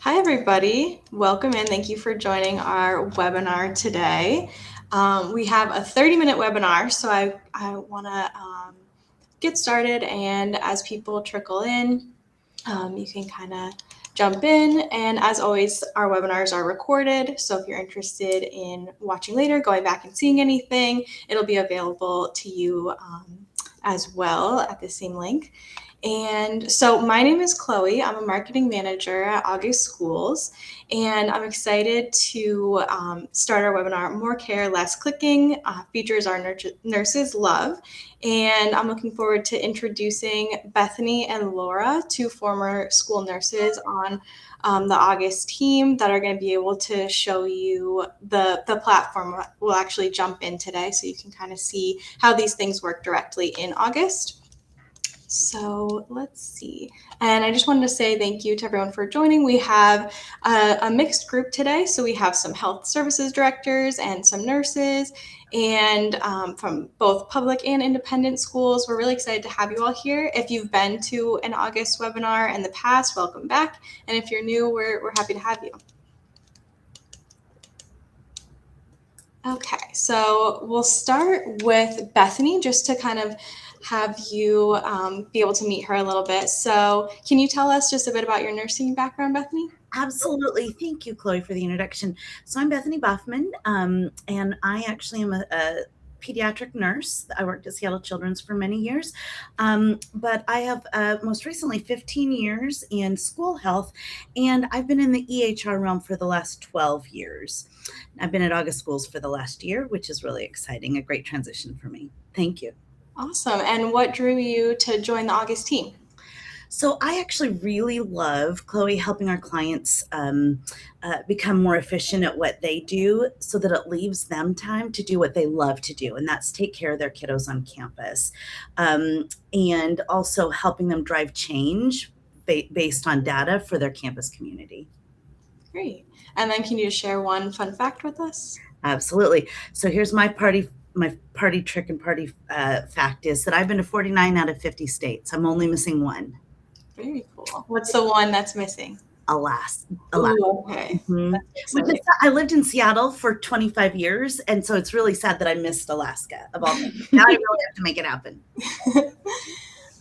Hi, everybody. Welcome in. Thank you for joining our webinar today. We have a 30-minute webinar, so I want to get started, and as people trickle in, you can kind of jump in. And as always, our webinars are recorded, so if you're interested in watching later, going back and seeing anything, it'll be available to you as well at the same link. And so my name is Chloe. I'm a marketing manager at August Schools, and I'm excited to start our webinar, More Care, Less Clicking, features our nurses love. And I'm looking forward to introducing Bethany and Laura, two former school nurses on the August team that are going to be able to show you the platform. We'll actually jump in today so you can kind of see how these things work directly in August. So let's see. And I just wanted to say thank you to everyone for joining. We have a mixed group today. So we have some health services directors and some nurses, and from both public and independent schools. We're really excited to have you all here. If you've been to an August webinar in the past, welcome back. And if you're new, we're happy to have you. Okay, so we'll start with Bethany just to kind of have you be able to meet her a little bit. So can you tell us just a bit about your nursing background, Bethany? Absolutely. Thank you, Chloe, for the introduction. So I'm Bethany Buffman, and I actually am a pediatric nurse. I worked at Seattle Children's for many years, but I have most recently 15 years in school health, and I've been in the EHR realm for the last 12 years. I've been at August Schools for the last year, which is really exciting, a great transition for me. Thank you. Awesome. And what drew you to join the August team? So I actually really love, Chloe, helping our clients become more efficient at what they do so that it leaves them time to do what they love to do, and that's take care of their kiddos on campus. And also helping them drive change based on data for their campus community. Great. And then can you share one fun fact with us? Absolutely. So here's my party trick and party fact is that I've been to 49 out of 50 states. I'm only missing one. Very cool. What's the one that's missing? Alaska. Ooh, okay. Mm-hmm. I lived in Seattle for 25 years, and so it's really sad that I missed Alaska of all things. Now I really have to make it happen.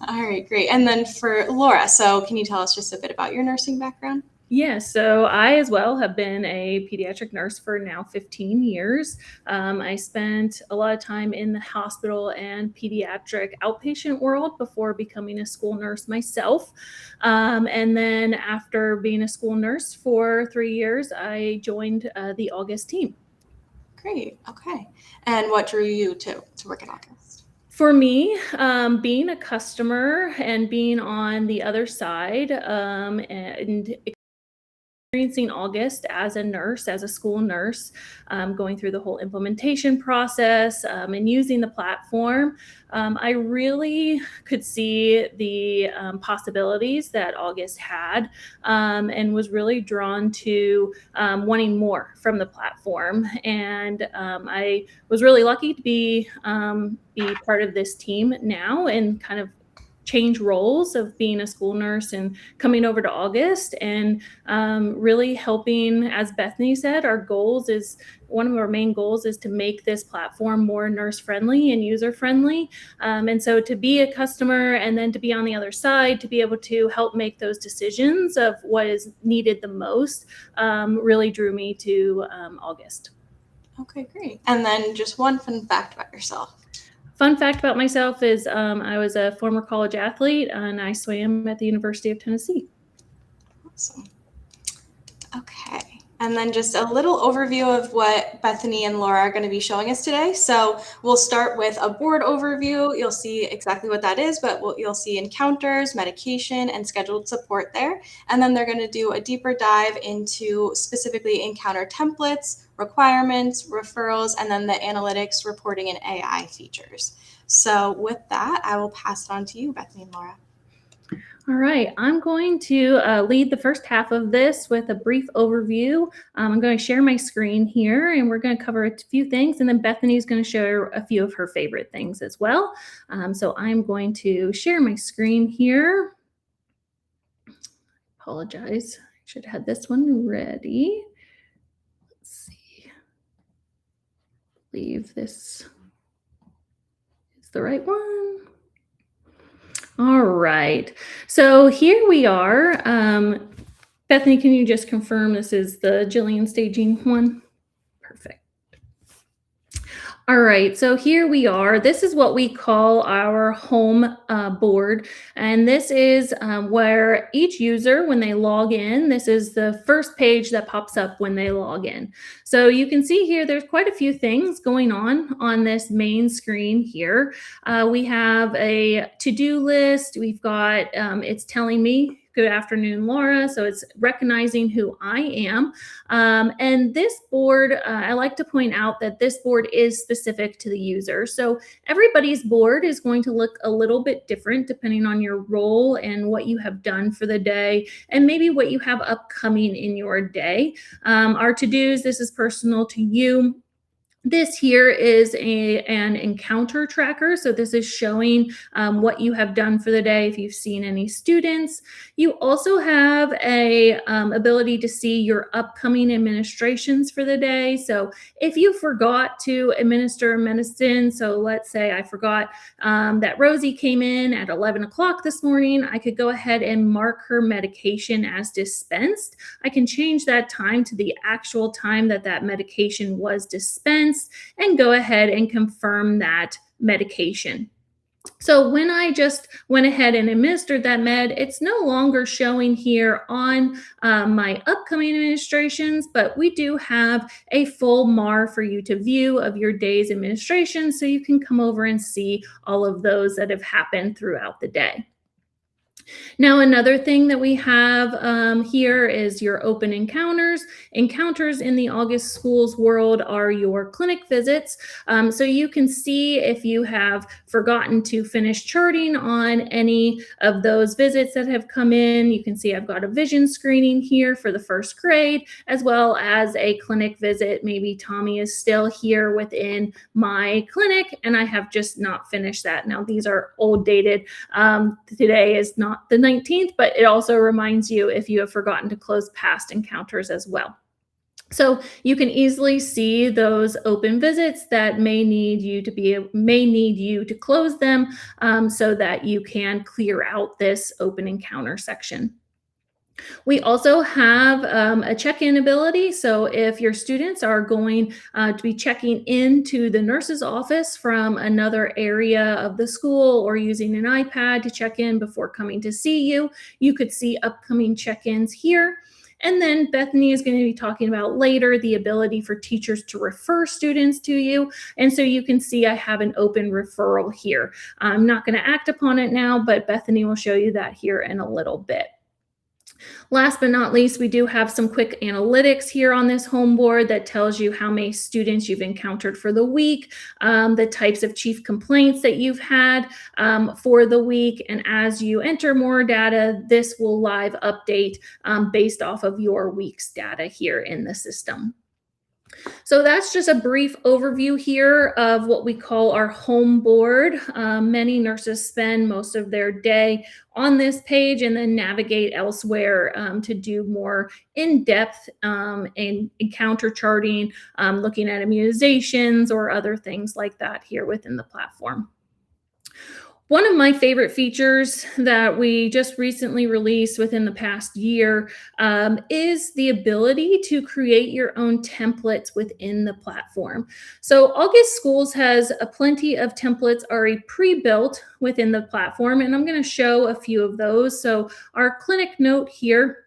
All right, great. And then for Laura, so can you tell us just a bit about your nursing background? Yeah, so I as well have been a pediatric nurse for now 15 years. I spent a lot of time in the hospital and pediatric outpatient world before becoming a school nurse myself. And then after being a school nurse for 3 years, I joined the August team. Great. Okay. And what drew you to work at August? For me, being a customer and being on the other side and experiencing August as a nurse, as a school nurse, going through the whole implementation process and using the platform, I really could see the possibilities that August had and was really drawn to wanting more from the platform. And I was really lucky to be part of this team now and kind of change roles of being a school nurse and coming over to August and really helping, as Bethany said, one of our main goals is to make this platform more nurse friendly and user friendly. And so to be a customer and then to be on the other side, to be able to help make those decisions of what is needed the most really drew me to August. Okay, great. And then just one fun fact about yourself. Fun fact about myself is I was a former college athlete and I swam at the University of Tennessee. Awesome. Okay. And then just a little overview of what Bethany and Laura are going to be showing us today. So we'll start with a board overview. You'll see exactly what that is, but you'll see encounters, medication, and scheduled support there. And then they're going to do a deeper dive into specifically encounter templates, requirements, referrals, and then the analytics, reporting, and AI features. So with that, I will pass it on to you, Bethany and Laura. All right, I'm going to lead the first half of this with a brief overview. I'm going to share my screen here and we're going to cover a few things, and then Bethany's going to share a few of her favorite things as well. So I'm going to share my screen here. Apologize. Should have this one ready. Let's see. Believe this is the right one. All right. So here we are. Bethany, can you just confirm this is the Jillian staging one? Perfect. All right, so here we are. This is what we call our home board. And this is where each user, when they log in, this is the first page that pops up when they log in. So you can see here, there's quite a few things going on this main screen here. We have a to-do list. We've got, it's telling me, good afternoon, Laura. So it's recognizing who I am. And this board, I like to point out that this board is specific to the user. So everybody's board is going to look a little bit different depending on your role and what you have done for the day and maybe what you have upcoming in your day. Our to-dos, this is personal to you. This here is an encounter tracker. So this is showing what you have done for the day, if you've seen any students. You also have a ability to see your upcoming administrations for the day. So if you forgot to administer a medicine, so let's say I forgot that Rosie came in at 11 o'clock this morning, I could go ahead and mark her medication as dispensed. I can change that time to the actual time that that medication was dispensed and go ahead and confirm that medication. So when I just went ahead and administered that med, it's no longer showing here on my upcoming administrations, but we do have a full MAR for you to view of your day's administration, so you can come over and see all of those that have happened throughout the day. Now, another thing that we have here is your open encounters. Encounters in the August Schools world are your clinic visits. So you can see if you have forgotten to finish charting on any of those visits that have come in. You can see I've got a vision screening here for the first grade, as well as a clinic visit. Maybe Tommy is still here within my clinic, and I have just not finished that. Now, these are old dated. Today is not the 19th, but it also reminds you if you have forgotten to close past encounters as well. So you can easily see those open visits that may need you to close them so that you can clear out this open encounter section. We also have a check-in ability. So if your students are going to be checking into the nurse's office from another area of the school or using an iPad to check in before coming to see you, you could see upcoming check-ins here. And then Bethany is going to be talking about later the ability for teachers to refer students to you. And so you can see I have an open referral here. I'm not going to act upon it now, but Bethany will show you that here in a little bit. Last but not least, we do have some quick analytics here on this home board that tells you how many students you've encountered for the week, the types of chief complaints that you've had for the week. And as you enter more data, this will live update based off of your week's data here in the system. So that's just a brief overview here of what we call our home board. Many nurses spend most of their day on this page and then navigate elsewhere to do more in-depth and encounter charting, looking at immunizations or other things like that here within the platform. One of my favorite features that we just recently released within the past year is the ability to create your own templates within the platform. So August Schools has plenty of templates already pre-built within the platform, and I'm going to show a few of those. So our clinic note here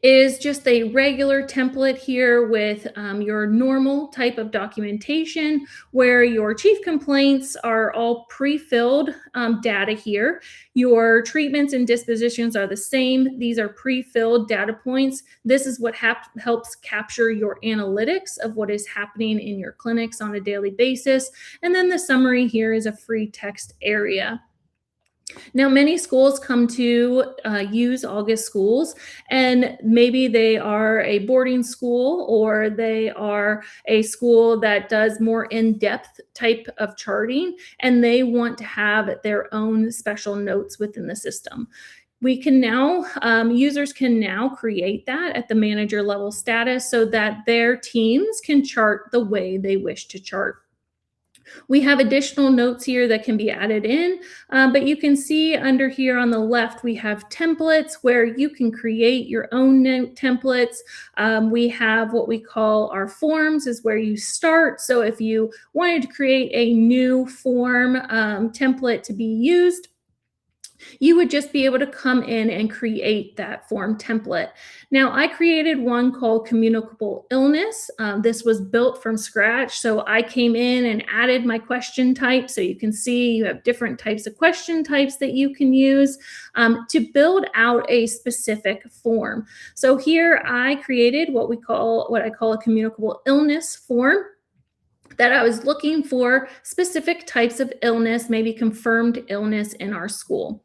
is just a regular template here with your normal type of documentation where your chief complaints are all pre-filled data here. Your treatments and dispositions are the same. These are pre-filled data points. This is what helps capture your analytics of what is happening in your clinics on a daily basis. And then the summary here is a free text area. Now, many schools come to use August Schools, and maybe they are a boarding school or they are a school that does more in-depth type of charting, and they want to have their own special notes within the system. we can now, users can now create that at the manager level status so that their teams can chart the way they wish to chart. We have additional notes here that can be added in, but you can see under here on the left, we have templates where you can create your own note templates. We have what we call our forms is where you start. So if you wanted to create a new form template to be used, you would just be able to come in and create that form template. Now, I created one called Communicable Illness. This was built from scratch. So I came in and added my question type. So you can see you have different types of question types that you can use to build out a specific form. So here I created what I call a communicable illness form, that I was looking for specific types of illness, maybe confirmed illness in our school.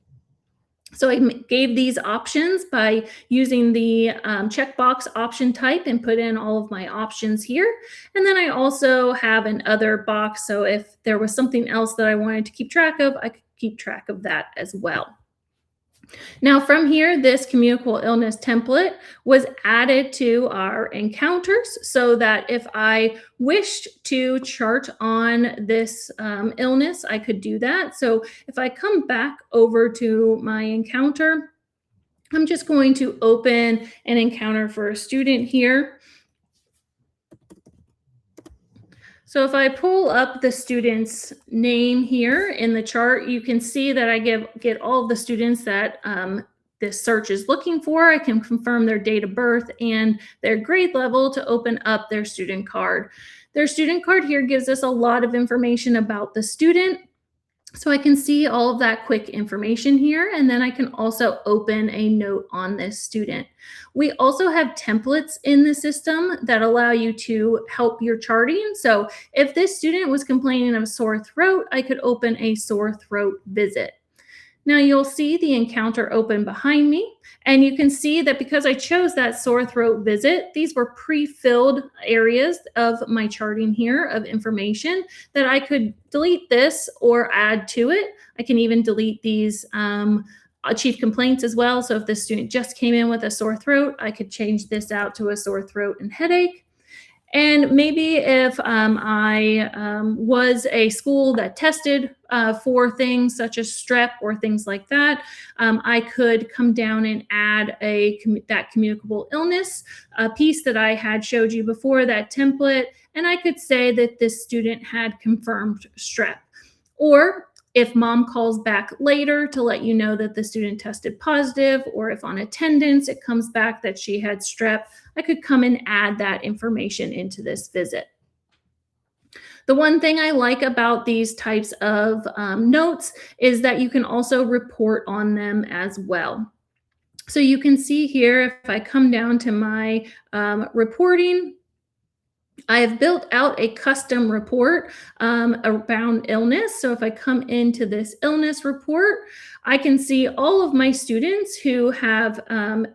So I gave these options by using the checkbox option type and put in all of my options here. And then I also have an other box. So if there was something else that I wanted to keep track of, I could keep track of that as well. Now from here, this communicable illness template was added to our encounters so that if I wished to chart on this illness, I could do that. So if I come back over to my encounter, I'm just going to open an encounter for a student here. So if I pull up the student's name here in the chart, you can see that I get all of the students that this search is looking for. I can confirm their date of birth and their grade level to open up their student card. Their student card here gives us a lot of information about the student. So I can see all of that quick information here, and then I can also open a note on this student. We also have templates in the system that allow you to help your charting. So if this student was complaining of a sore throat, I could open a sore throat visit. Now you'll see the encounter open behind me, and you can see that because I chose that sore throat visit, these were pre-filled areas of my charting here of information that I could delete this or add to it. I can even delete these chief complaints as well. So if the student just came in with a sore throat, I could change this out to a sore throat and headache. And maybe if I was a school that tested for things such as strep or things like that, I could come down and add that communicable illness piece that I had showed you before, that template, and I could say that this student had confirmed strep. Or if mom calls back later to let you know that the student tested positive, or if on attendance it comes back that she had strep, I could come and add that information into this visit. The one thing I like about these types of notes is that you can also report on them as well. So you can see here, if I come down to my reporting, I have built out a custom report around illness. So if I come into this illness report, I can see all of my students who have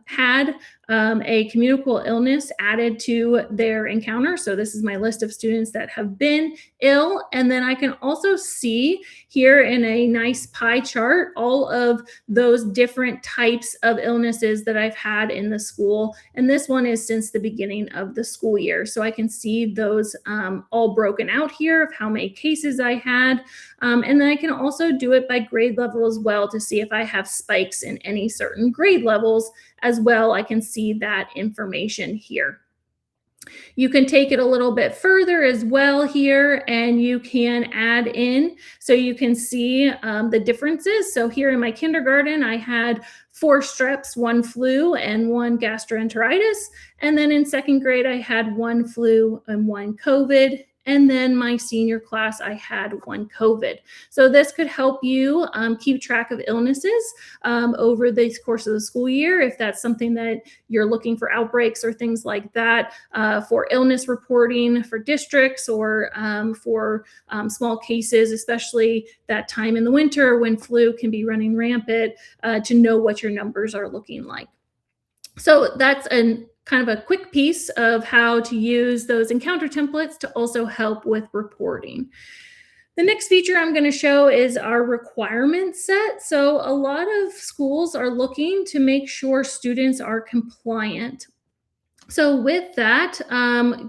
had a communicable illness added to their encounter. So this is my list of students that have been ill. And then I can also see here in a nice pie chart all of those different types of illnesses that I've had in the school. And this one is since the beginning of the school year. So I can see those all broken out here of how many cases I had. And then I can also do it by grade level as well to see if I have spikes in any certain grade levels as well. I can see that information here. You can take it a little bit further as well here, and you can add in so you can see the differences. So here in my kindergarten, I had 4 streps, 1 flu, and 1 gastroenteritis. And then in second grade, I had 1 flu and 1 COVID. And then my senior class, I had 1 COVID. So this could help you keep track of illnesses over the course of the school year. If that's something that you're looking for outbreaks or things like that, for illness reporting for districts or for small cases, especially that time in the winter when flu can be running rampant, to know what your numbers are looking like. So that's kind of a quick piece of how to use those encounter templates to also help with reporting. The next feature I'm going to show is our requirement set. So a lot of schools are looking to make sure students are compliant. So with that,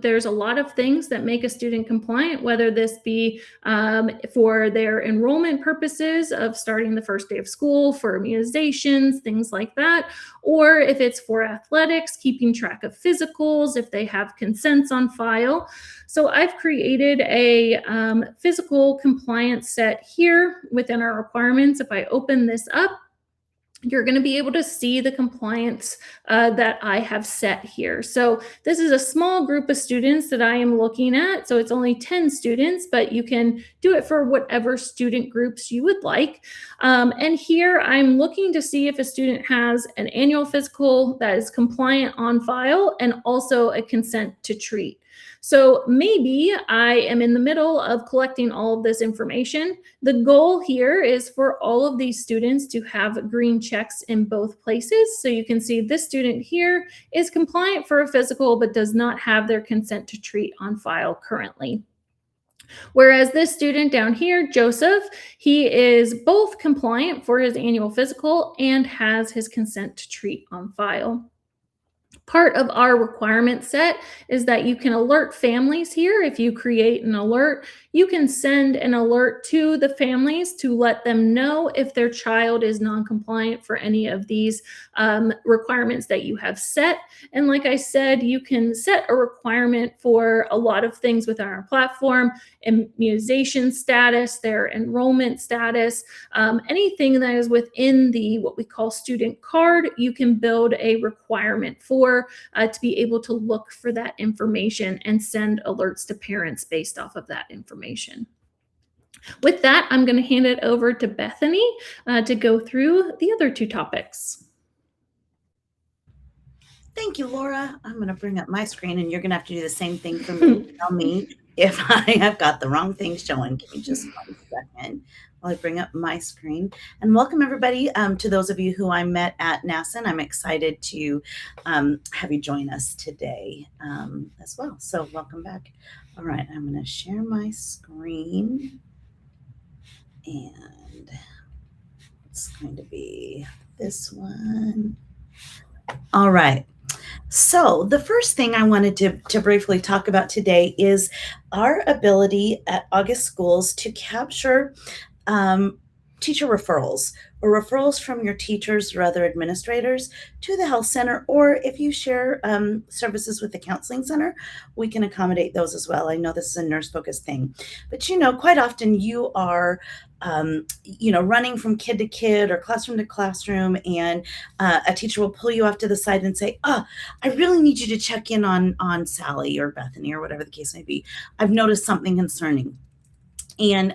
there's a lot of things that make a student compliant, whether this be for their enrollment purposes of starting the first day of school, for immunizations, things like that, or if it's for athletics, keeping track of physicals, if they have consents on file. So I've created a physical compliance set here within our requirements. If I open this up, you're going to be able to see the compliance that I have set here. So this is a small group of students that I am looking at. So it's only 10 students, but you can do it for whatever student groups you would like. And here I'm looking to see if a student has an annual physical that is compliant on file and also a consent to treat. So maybe I am in the middle of collecting all of this information. The goal here is for all of these students to have green checks in both places. So you can see this student here is compliant for a physical, but does not have their consent to treat on file currently. Whereas this student down here, Joseph, he is both compliant for his annual physical and has his consent to treat on file. Part of our requirement set is that you can alert families here. If you create an alert, you can send an alert to the families to let them know if their child is non-compliant for any of these requirements that you have set. And like I said, you can set a requirement for a lot of things within our platform: immunization status, their enrollment status, anything that is within the what we call student card, you can build a requirement for to be able to look for that information and send alerts to parents based off of that information. With that, I'm going to hand it over to Bethany to go through the other two topics. Thank you, Laura. I'm going to bring up my screen, and you're going to have to do the same thing for me. Tell me if I have got the wrong thing showing. Give me just 1 second while I bring up my screen. And welcome, everybody, to those of you who I met at NASN. I'm excited to have you join us today as well. So welcome back. All right, I'm going to share my screen. And it's going to be this one. All right. So the first thing I wanted to briefly talk about today is our ability at August Schools to capture teacher referrals or referrals from your teachers or other administrators to the health center, or if you share services with the counseling center, we can accommodate those as well. I know this is a nurse-focused thing, but quite often you are running from kid to kid or classroom to classroom, and a teacher will pull you off to the side and say, I really need you to check in on Sally or Bethany or whatever the case may be. I've noticed something concerning. And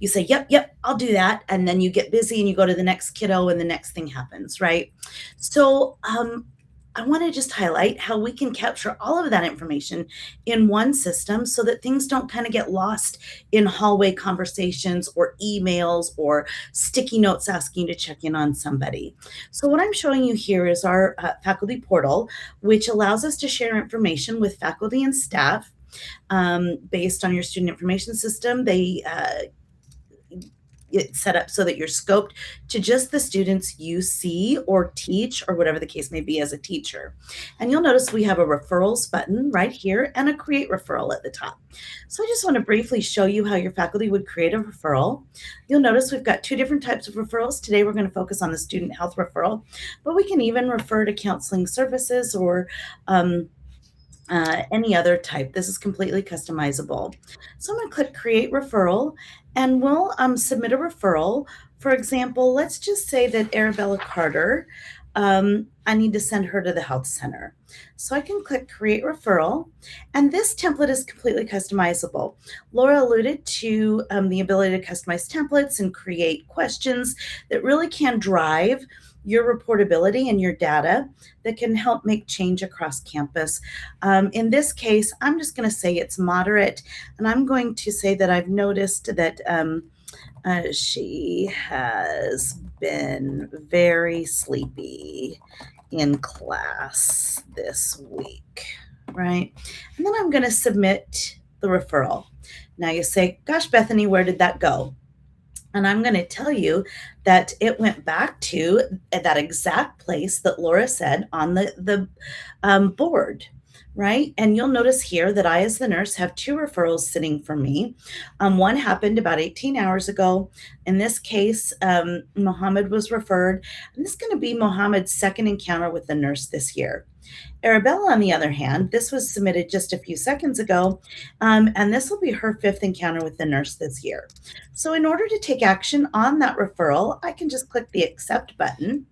you say, yep, I'll do that. And then you get busy and you go to the next kiddo and the next thing happens, right? So I want to just highlight how we can capture all of that information in one system so that things don't kind of get lost in hallway conversations or emails or sticky notes asking to check in on somebody. So what I'm showing you here is our faculty portal, which allows us to share information with faculty and staff based on your student information system. It's set up so that you're scoped to just the students you see or teach or whatever the case may be as a teacher. And you'll notice we have a referrals button right here and a create referral at the top. So I just want to briefly show you how your faculty would create a referral. You'll notice we've got two different types of referrals. Today we're going to focus on the student health referral, but we can even refer to counseling services or any other type. This is completely customizable. So I'm going to click create referral and we'll submit a referral. For example, let's just say that Arabella Carter, I need to send her to the health center. So I can click create referral, and this template is completely customizable. Laura alluded to the ability to customize templates and create questions that really can drive your reportability and your data that can help make change across campus. In this case, I'm just going to say it's moderate, and I'm going to say that I've noticed that she has been very sleepy in class this week, right? And then I'm going to submit the referral. Now you say, gosh, Bethany, where did that go? And I'm going to tell you that it went back to that exact place that Laura said on the board, right? And you'll notice here that I, as the nurse, have 2 referrals sitting for me. One happened about 18 hours ago. In this case, Mohammed was referred, and this is going to be Mohammed's second encounter with the nurse this year. Arabella, on the other hand, this was submitted just a few seconds ago, and this will be her 5th encounter with the nurse this year. So in order to take action on that referral, I can just click the accept button,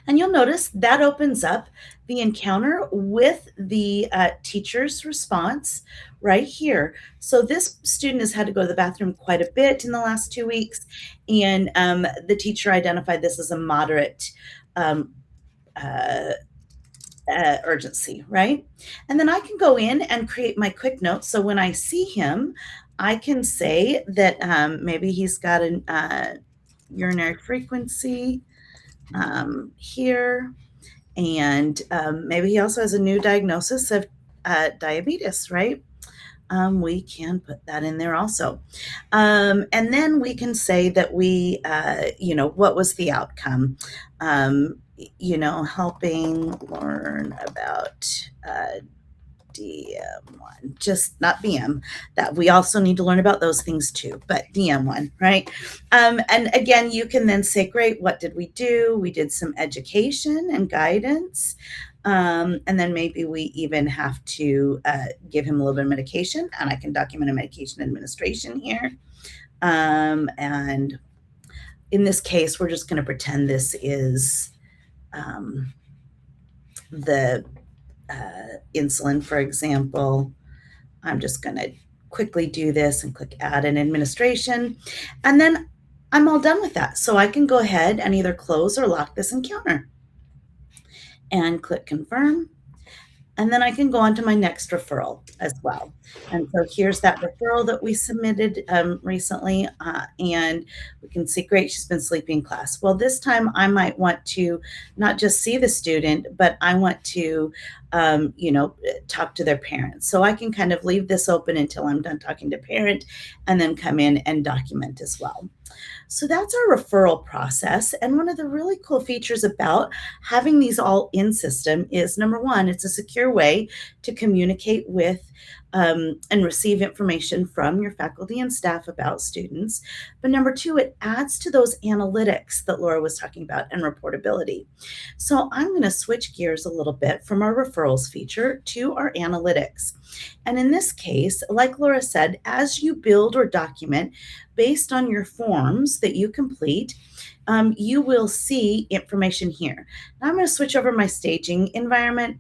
and you'll notice that opens up the encounter with the teacher's response right here. So this student has had to go to the bathroom quite a bit in the last 2 weeks, and the teacher identified this as a moderate urgency, right? And then I can go in and create my quick notes. So when I see him, I can say that maybe he's got a urinary frequency here, and maybe he also has a new diagnosis of diabetes, right? We can put that in there also. And then we can say that we, what was the outcome? Helping learn about DM1, just not BM, that we also need to learn about those things too, but DM1, right? And again, you can then say, great, what did we do? We did some education and guidance. And then maybe we even have to give him a little bit of medication, and I can document a medication administration here. And in this case, we're just going to pretend this is the insulin, for example. I'm just going to quickly do this and click add an administration, and then I'm all done with that. So I can go ahead and either close or lock this encounter and click confirm. And then I can go on to my next referral as well. And so here's that referral that we submitted recently. And we can see, great, she's been sleeping in class. Well, this time I might want to not just see the student, but I want to, talk to their parents. So I can kind of leave this open until I'm done talking to parent, and then come in and document as well. So that's our referral process. And one of the really cool features about having these all in system is, number one, it's a secure way to communicate with and receive information from your faculty and staff about students. But number two, it adds to those analytics that Laura was talking about and reportability. So I'm going to switch gears a little bit from our referrals feature to our analytics. And in this case, like Laura said, as you build or document based on your forms that you complete, you will see information here. Now I'm going to switch over my staging environment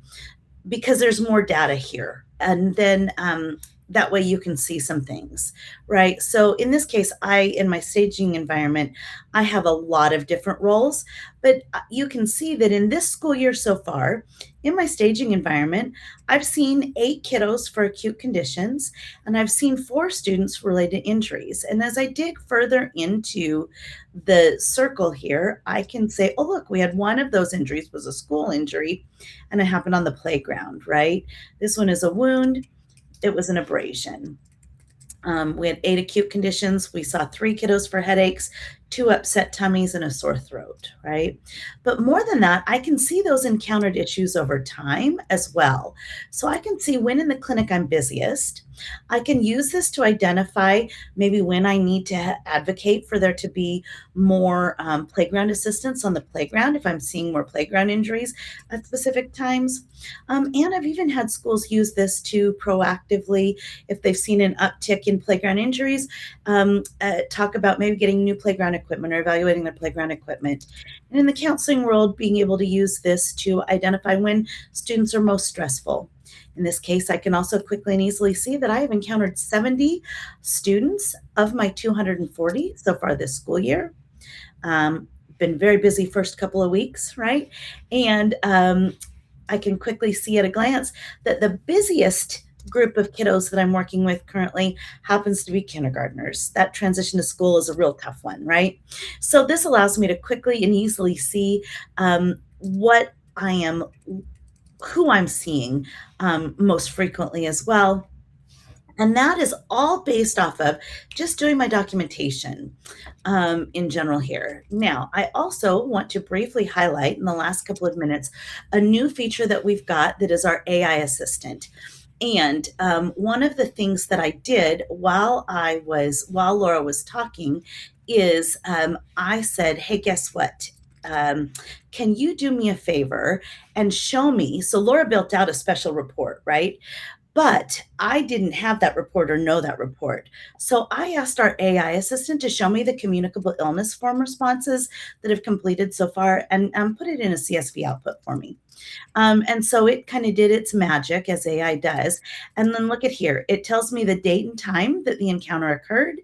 because there's more data here. And then that way you can see some things, right? So in this case, in my staging environment, I have a lot of different roles, but you can see that in this school year so far, in my staging environment, I've seen 8 kiddos for acute conditions, and I've seen 4 students related injuries. And as I dig further into the circle here, I can say, oh, look, we had one of those injuries was a school injury, and it happened on the playground, right? This one is a wound. It was an abrasion. We had 8 acute conditions. We saw 3 kiddos for headaches, 2 upset tummies, and a sore throat, right? But more than that, I can see those encountered issues over time as well. So I can see when in the clinic I'm busiest. I can use this to identify maybe when I need to advocate for there to be more playground assistance on the playground if I'm seeing more playground injuries at specific times. And I've even had schools use this to proactively, if they've seen an uptick in playground injuries, talk about maybe getting new playground equipment or evaluating their playground equipment. And in the counseling world, being able to use this to identify when students are most stressful. In this case, I can also quickly and easily see that I have encountered 70 students of my 240 so far this school year. Been very busy first couple of weeks, right? And I can quickly see at a glance that the busiest group of kiddos that I'm working with currently happens to be kindergartners. That transition to school is a real tough one, right? So this allows me to quickly and easily see who I'm seeing most frequently as well. And that is all based off of just doing my documentation in general here. Now, I also want to briefly highlight in the last couple of minutes a new feature that we've got that is our AI assistant. And one of the things that I did while Laura was talking is I said, hey, guess what? Can you do me a favor and show me? So Laura built out a special report, right? But I didn't have that report or know that report. So I asked our AI assistant to show me the communicable illness form responses that have completed so far and put it in a CSV output for me. And so it kind of did its magic as AI does. And then look at here. It tells me the date and time that the encounter occurred,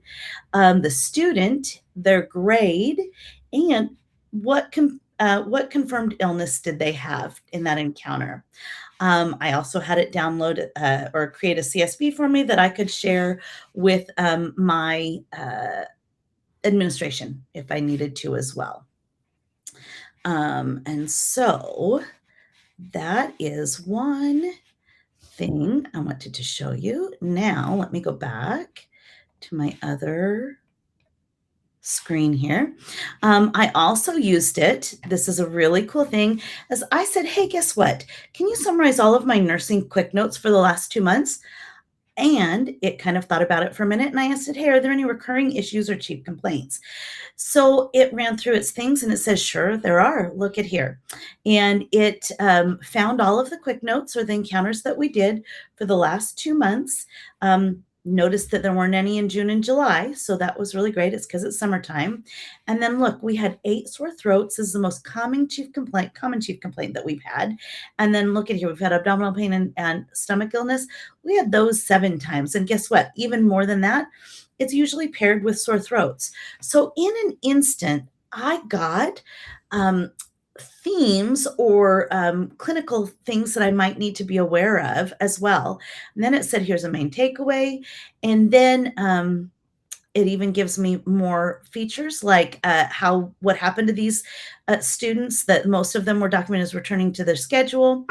the student, their grade, and what confirmed illness did they have in that encounter. I also had it download or create a CSV for me that I could share with my administration if I needed to as well. And so that is one thing I wanted to show you. Now, let me go back to my other screen here. I also used it. This is a really cool thing. As I said, hey, guess what? Can you summarize all of my nursing quick notes for the last 2 months? And it kind of thought about it for a minute. And I asked it, hey, are there any recurring issues or chief complaints? So it ran through its things and it says, sure, there are. Look at here. And it found all of the quick notes or the encounters that we did for the last 2 months. Noticed that there weren't any in June and July. So that was really great. It's because it's summertime. And then look, we had 8 sore throats. This is the most common chief complaint that we've had. And then look at here, we've had abdominal pain and stomach illness. We had those 7 times. And guess what? Even more than that, it's usually paired with sore throats. So in an instant, I got themes or clinical things that I might need to be aware of as well. And then it said, here's a main takeaway. And then it even gives me more features like what happened to these students, that most of them were documented as returning to their schedule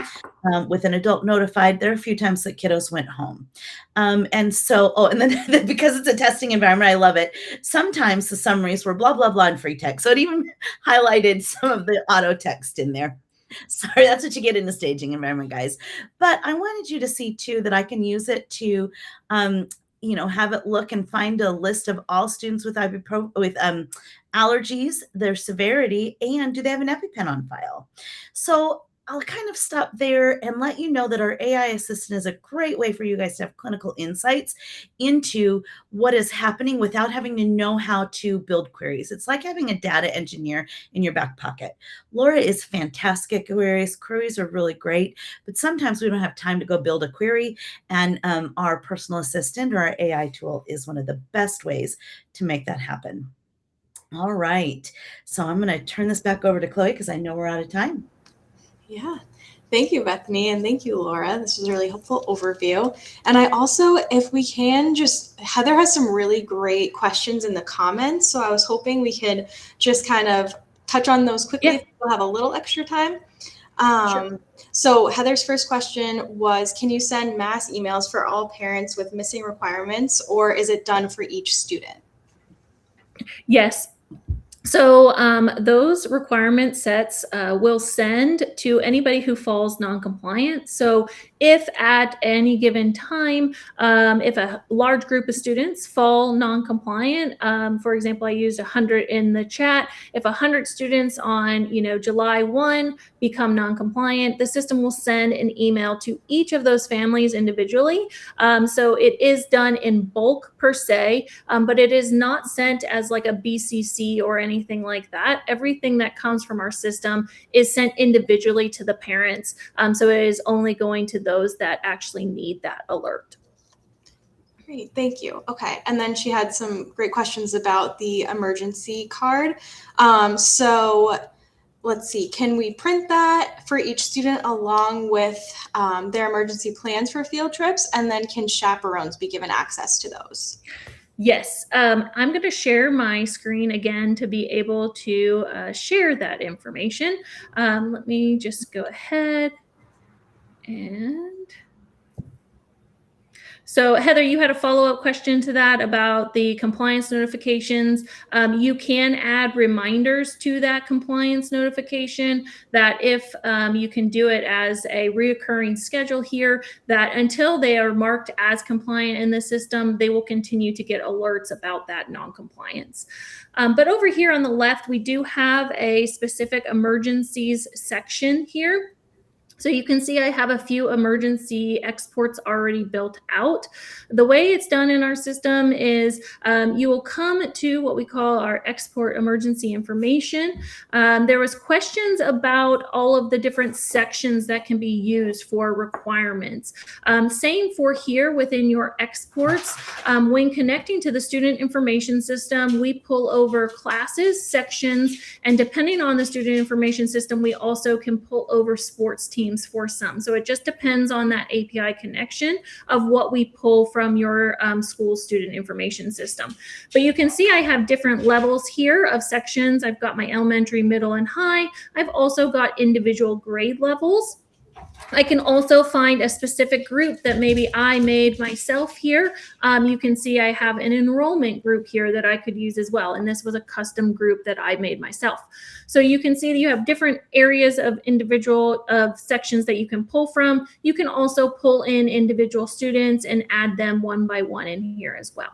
with an adult notified. There are a few times that kiddos went home. And so, and then because it's a testing environment, I love it. Sometimes the summaries were blah, blah, blah in free text. So it even highlighted some of the auto text in there. Sorry, that's what you get in the staging environment, guys. But I wanted you to see too that I can use it to have it look and find a list of all students with allergies, their severity, and do they have an EpiPen on file. So I'll kind of stop there and let you know that our AI assistant is a great way for you guys to have clinical insights into what is happening without having to know how to build queries. It's like having a data engineer in your back pocket. Laura is fantastic at queries. Queries are really great, but sometimes we don't have time to go build a query, and our personal assistant or our AI tool is one of the best ways to make that happen. All right, so I'm going to turn this back over to Chloe because I know we're out of time. Yeah. Thank you, Bethany, and thank you, Laura. This was a really helpful overview. And I also, if we can, Heather has some really great questions in the comments. So I was hoping we could just kind of touch on those quickly if we'll have a little extra time. Sure. So Heather's first question was, can you send mass emails for all parents with missing requirements, or is it done for each student? Yes. So those requirement sets will send to anybody who falls non-compliant. So if at any given time, if a large group of students fall non-compliant, for example, I used 100 in the chat. If 100 students on July 1 become non-compliant, the system will send an email to each of those families individually. So it is done in bulk per se, but it is not sent as like a BCC or anything like that. Everything that comes from our system is sent individually to the parents. So it is only going to those that actually need that alert. Great, thank you. Okay, and then she had some great questions about the emergency card. So let's see, can we print that for each student along with their emergency plans for field trips? And then can chaperones be given access to those? Yes, I'm going to share my screen again to be able to share that information. Let me just go ahead and So Heather, you had a follow-up question to that about the compliance notifications. You can add reminders to that compliance notification that if you can do it as a reoccurring schedule here, that until they are marked as compliant in the system, they will continue to get alerts about that non-compliance. But over here on the left, we do have a specific emergencies section here. So you can see I have a few emergency exports already built out. The way it's done in our system is you will come to what we call our export emergency information. There was questions about all of the different sections that can be used for requirements. Same for here within your exports. When connecting to the student information system, we pull over classes, sections, and depending on the student information system, we also can pull over sports teams for some. So it just depends on that API connection of what we pull from your school student information system. But you can see I have different levels here of sections. I've got my elementary, middle, and high. I've also got individual grade levels. I can also find a specific group that maybe I made myself here. You can see I have an enrollment group here that I could use as well. And this was a custom group that I made myself. So you can see that you have different areas of individual sections that you can pull from. You can also pull in individual students and add them one by one in here as well.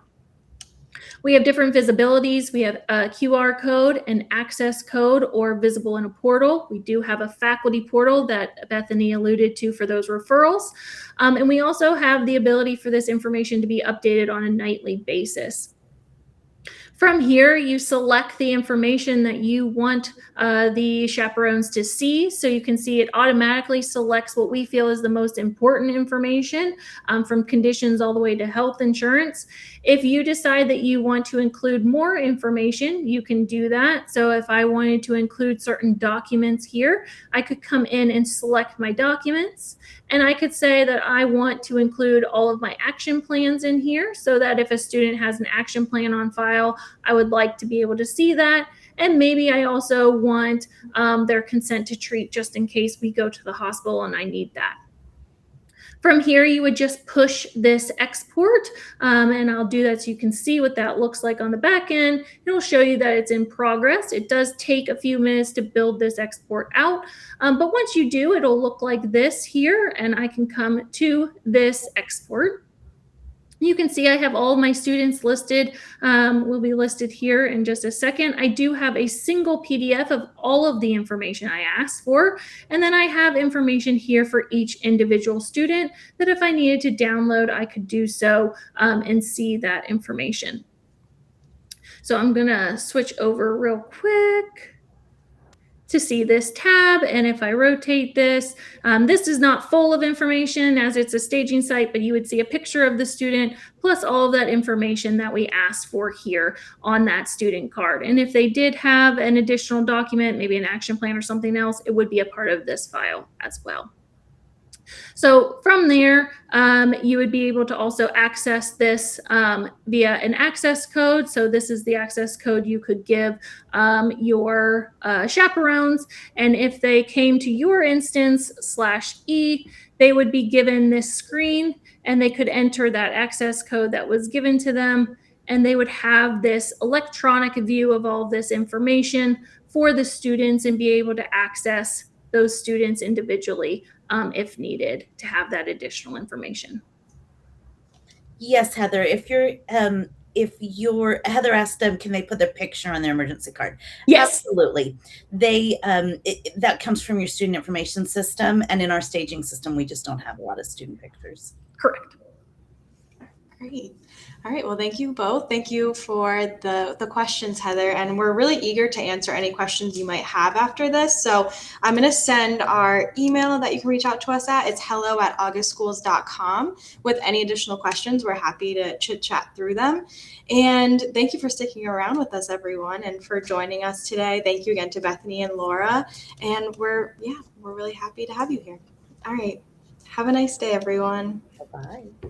We have different visibilities. We have a QR code, an access code, or visible in a portal. We do have a faculty portal that Bethany alluded to for those referrals. And we also have the ability for this information to be updated on a nightly basis. From here, you select the information that you want the chaperones to see. So you can see it automatically selects what we feel is the most important information from conditions all the way to health insurance. If you decide that you want to include more information, you can do that. So if I wanted to include certain documents here, I could come in and select my documents. And I could say that I want to include all of my action plans in here so that if a student has an action plan on file, I would like to be able to see that. And maybe I also want their consent to treat just in case we go to the hospital and I need that. From here, you would just push this export, and I'll do that so you can see what that looks like on the back end. It'll show you that it's in progress. It does take a few minutes to build this export out, but once you do, it'll look like this here, and I can come to this export. You can see I have all of my students listed, will be listed here in just a second. I do have a single PDF of all of the information I asked for, and then I have information here for each individual student that if I needed to download, I could do so and see that information. So I'm gonna switch over real quick to see this tab, and if I rotate this, this is not full of information as it's a staging site, but you would see a picture of the student plus all of that information that we asked for here on that student card. And if they did have an additional document, maybe an action plan or something else, it would be a part of this file as well. So from there, you would be able to also access this via an access code. So this is the access code you could give your chaperones. And if they came to your instance /E, they would be given this screen and they could enter that access code that was given to them. And they would have this electronic view of all of this information for the students and be able to access those students individually if needed to have that additional information. Yes, Heather. If your Heather asked them, can they put their picture on their emergency card? Yes, absolutely. They that comes from your student information system, and in our staging system, we just don't have a lot of student pictures. correct. Great. All right. Well, thank you both. Thank you for the questions, Heather. And we're really eager to answer any questions you might have after this. So I'm going to send our email that you can reach out to us at. It's hello@augustschools.com. With any additional questions, we're happy to chit chat through them. And thank you for sticking around with us, everyone, and for joining us today. Thank you again to Bethany and Laura. And we're really happy to have you here. All right. Have a nice day, everyone. Bye-bye.